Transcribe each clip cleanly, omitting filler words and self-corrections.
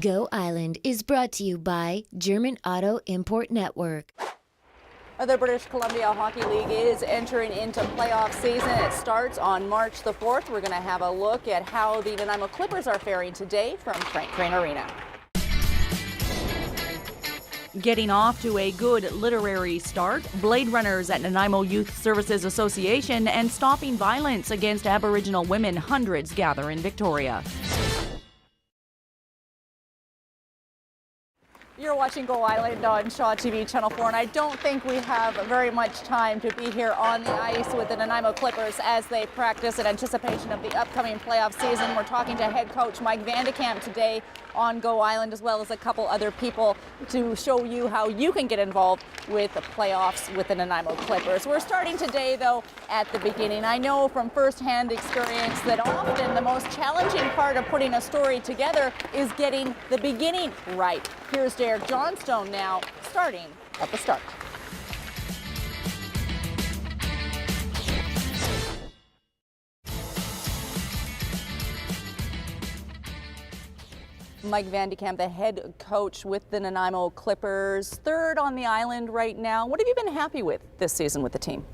Go Island is brought to you by German Auto Import Network. The British Columbia Hockey League is entering into playoff season. It starts on March the 4th. We're going to have a look at how the Nanaimo Clippers are faring today from Frank Crane Arena. Getting off to a good literary start, Blade Runners at Nanaimo Youth Services Association and stopping violence against Aboriginal women. Hundreds gather in Victoria. You're watching Go Island on Shaw TV Channel 4, and I don't think we have very much time to be here on the ice with the Nanaimo Clippers as they practice in anticipation of the upcoming playoff season. We're talking to head coach Mike Van de Kamp today on Go Island, as well as a couple other people to show you how you can get involved with the playoffs with the Nanaimo Clippers. We're starting today, though, at the beginning. I know from firsthand experience that often the most challenging part of putting a story together is getting the beginning right. Here's Derek Johnstone now, starting at the start. Mike Van de Kamp, the head coach with the Nanaimo Clippers, third on the island right now. What have you been happy with this season with the team?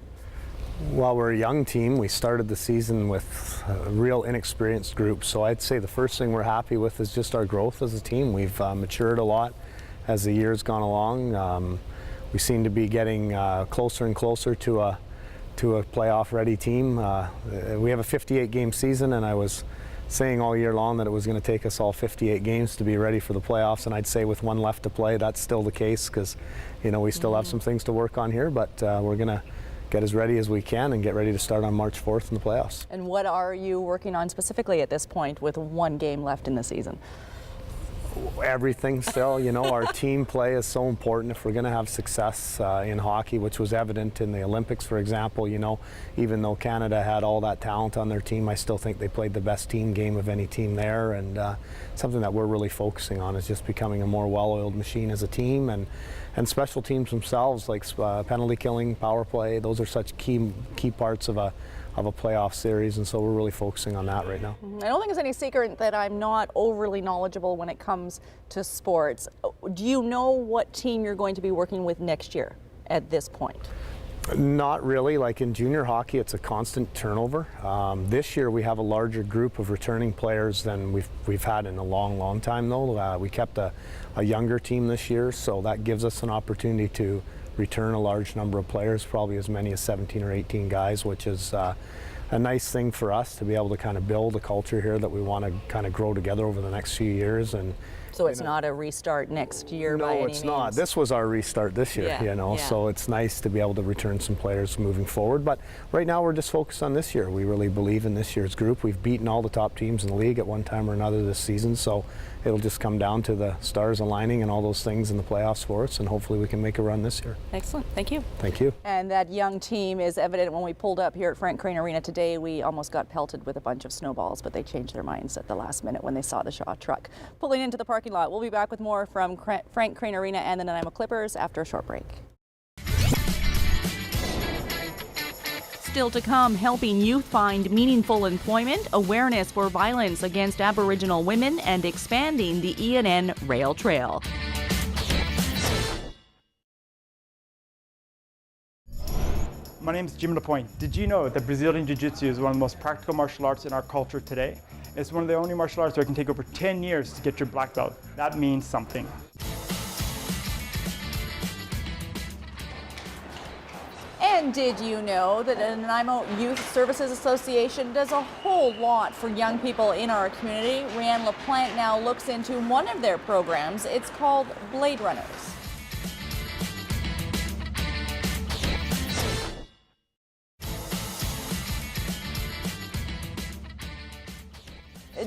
Well, we're a young team. We started the season with a real inexperienced group, so I'd say the first thing we're happy with is just our growth as a team. We've matured a lot as the year's gone along. We seem to be getting closer and closer to a playoff-ready team. We have a 58-game season, and I was saying all year long that it was going to take us all 58 games to be ready for the playoffs, and I'd say with one left to play, that's still the case because, you know, we still have some things to work on here, but we're going to get as ready as we can and get ready to start on March 4th in the playoffs. And what are you working on specifically at this point with one game left in the season? Everything still, you know, our team play is so important if we're going to have success in hockey, which was evident in the Olympics, for example. You know, even though Canada had all that talent on their team, I still think they played the best team game of any team there, and something that we're really focusing on is just becoming a more well-oiled machine as a team, and special teams themselves, like penalty killing, power play, those are such key parts of a playoff series, and so we're really focusing on that right now. I don't think it's any secret that I'm not overly knowledgeable when it comes to sports. Do you know what team you're going to be working with next year at this point? Not really. Like in junior hockey, it's a constant turnover. This year we have a larger group of returning players than we've had in a long time, though. We kept a younger team this year, so that gives us an opportunity to return a large number of players, probably as many as 17 or 18 guys, which is a nice thing for us to be able to kind of build a culture here that we want to kind of grow together over the next few years. And so it's not a restart next year by any means? No, it's not. This was our restart this year, yeah, you know, yeah. So it's nice to be able to return some players moving forward. But right now we're just focused on this year. We really believe in this year's group. We've beaten all the top teams in the league at one time or another this season, so it'll just come down to the stars aligning and all those things in the playoffs for us, and hopefully we can make a run this year. Excellent. Thank you. Thank you. And that young team is evident when we pulled up here at Frank Crane Arena today. We almost got pelted with a bunch of snowballs, but they changed their minds at the last minute when they saw the Shaw truck pulling into the parking lot. We'll be back with more from Frank Crane Arena and the Nanaimo Clippers after a short break. Still to come, helping youth find meaningful employment, awareness for violence against Aboriginal women, and expanding the ENN Rail Trail. My name is Jim Lapointe. Did you know that Brazilian Jiu-Jitsu is one of the most practical martial arts in our culture today? It's one of the only martial arts where it can take over 10 years to get your black belt. That means something. And did you know that the Nanaimo Youth Services Association does a whole lot for young people in our community? Rianne LaPlante now looks into one of their programs. It's called Blade Runners.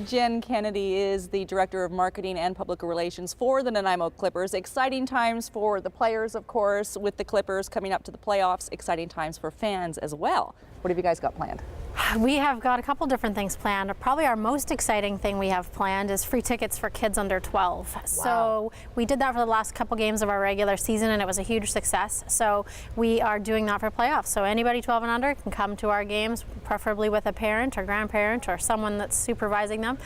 Jen Kennedy is the Director of Marketing and Public Relations for the Nanaimo Clippers. Exciting times for the players, of course, with the Clippers coming up to the playoffs. Exciting times for fans as well. What have you guys got planned? We have got a couple different things planned. Probably our most exciting thing we have planned is free tickets for kids under 12. Wow. So we did that for the last couple games of our regular season, and it was a huge success. So we are doing that for playoffs. So anybody 12 and under can come to our games, preferably with a parent or grandparent or someone that's supervising them,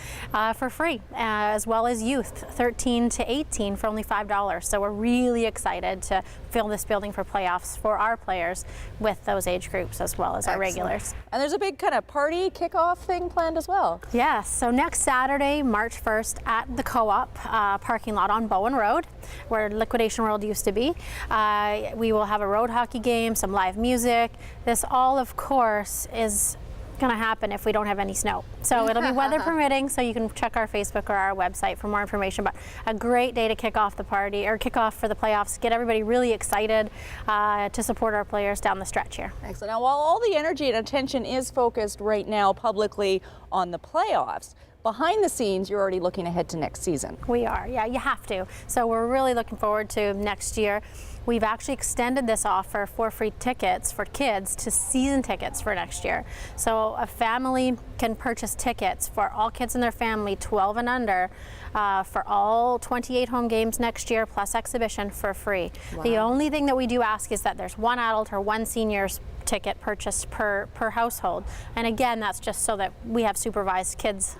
for free, as well as youth 13 to 18 for only $5. So we're really excited to fill this building for playoffs for our players with those age groups as well as our regulars. And there's a big kind of party kickoff thing planned as well. Yes, so next Saturday, March 1st at the Co-op parking lot on Bowen Road, where Liquidation World used to be. We will have a road hockey game, some live music. This all, of course, is going to happen if we don't have any snow. So it'll be weather permitting, so you can check our Facebook or our website for more information. But a great day to kick off the party, or kick off for the playoffs, get everybody really excited to support our players down the stretch here. Excellent. Now, while all the energy and attention is focused right now publicly on the playoffs, behind the scenes, you're already looking ahead to next season. We are, yeah, you have to. So we're really looking forward to next year. We've actually extended this offer for free tickets for kids to season tickets for next year. So a family can purchase tickets for all kids in their family 12 and under for all 28 home games next year plus exhibition for free. Wow. The only thing that we do ask is that there's one adult or one senior's ticket purchased per household. And again, that's just so that we have supervised kids.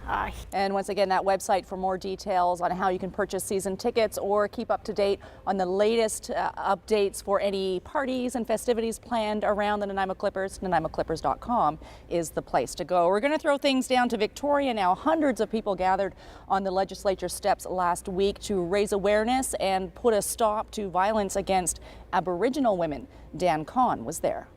And once again, that website for more details on how you can purchase season tickets or keep up to date on the latest updates for any parties and festivities planned around the Nanaimo Clippers. NanaimoClippers.com is the place to go. We're going to throw things down to Victoria now. Hundreds of people gathered on the legislature steps last week to raise awareness and put a stop to violence against Aboriginal women. Dan Kahn was there.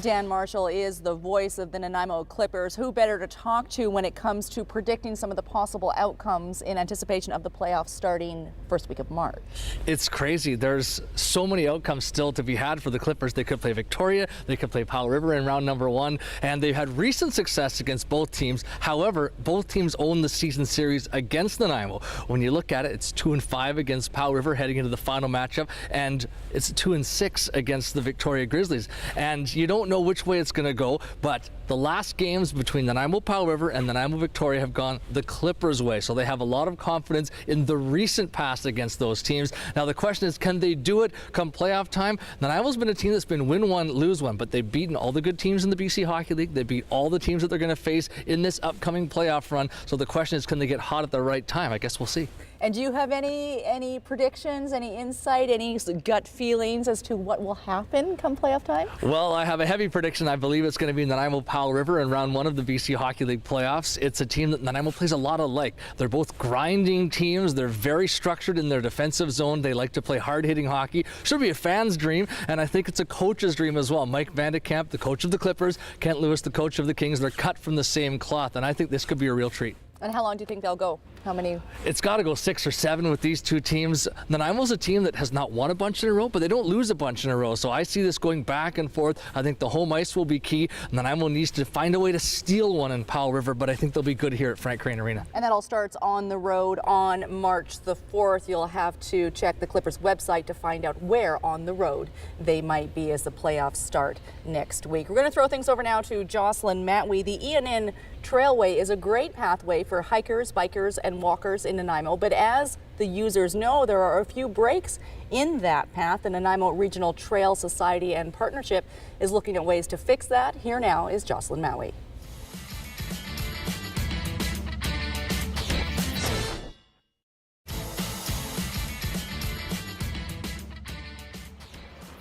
Dan Marshall is the voice of the Nanaimo Clippers. Who better to talk to when it comes to predicting some of the possible outcomes in anticipation of the playoffs starting first week of March? It's crazy. There's so many outcomes still to be had for the Clippers. They could play Victoria, they could play Powell River in round number 1, and they've had recent success against both teams. However, both teams own the season series against Nanaimo. When you look at it, it's 2-5 against Powell River heading into the final matchup, and it's 2-6 against the Victoria Grizzlies. And you don't know which way it's going to go, but the last games between Nanaimo Powell River and Nanaimo Victoria have gone the Clippers' way, so they have a lot of confidence in the recent past against those teams. Now the question is, can they do it come playoff time? Nanaimo's been a team that's been win one, lose one, but they've beaten all the good teams in the BC Hockey League. They beat all the teams that they're going to face in this upcoming playoff run, so the question is, can they get hot at the right time? I guess we'll see. And do you have any predictions, any insight, any gut feelings as to what will happen come playoff time? Well, I have a heavy prediction. I believe it's going to be Nanaimo Powell River in round 1 of the BC Hockey League playoffs. It's a team that Nanaimo plays a lot alike. They're both grinding teams. They're very structured in their defensive zone. They like to play hard-hitting hockey. Should be a fan's dream, and I think it's a coach's dream as well. Mike Vandekamp, the coach of the Clippers, Kent Lewis, the coach of the Kings, they're cut from the same cloth, and I think this could be a real treat. And how long do you think they'll go? How many? It's got to go 6 or 7 with these two teams. Nanaimo's a team that has not won a bunch in a row, but they don't lose a bunch in a row. So I see this going back and forth. I think the home ice will be key. Nanaimo needs to find a way to steal one in Powell River, but I think they'll be good here at Frank Crane Arena. And that all starts on the road on March the 4th. You'll have to check the Clippers website to find out where on the road they might be as the playoffs start next week. We're going to throw things over now to Jocelyn Matwee. The ENN Trailway is a great pathway for hikers, bikers, and walkers in Nanaimo, but as the users know, there are a few breaks in that path. The Nanaimo Regional Trail Society and Partnership is looking at ways to fix that. Here now is Jocelyn Matwee.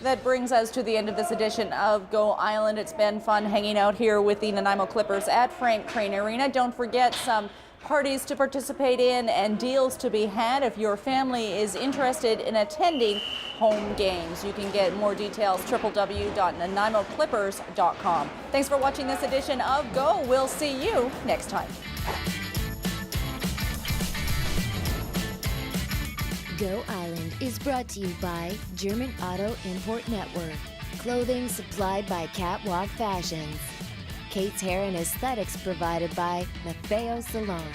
That brings us to the end of this edition of Go Island. It's been fun hanging out here with the Nanaimo Clippers at Frank Crane Arena. Don't forget some parties to participate in and deals to be had if your family is interested in attending home games. You can get more details www.nanaimoclippers.com. Thanks for watching this edition of Go. We'll see you next time. Go Island is brought to you by German Auto Import Network. Clothing supplied by Catwalk Fashions. Kate's Hair and Aesthetics provided by Maffeo Salon.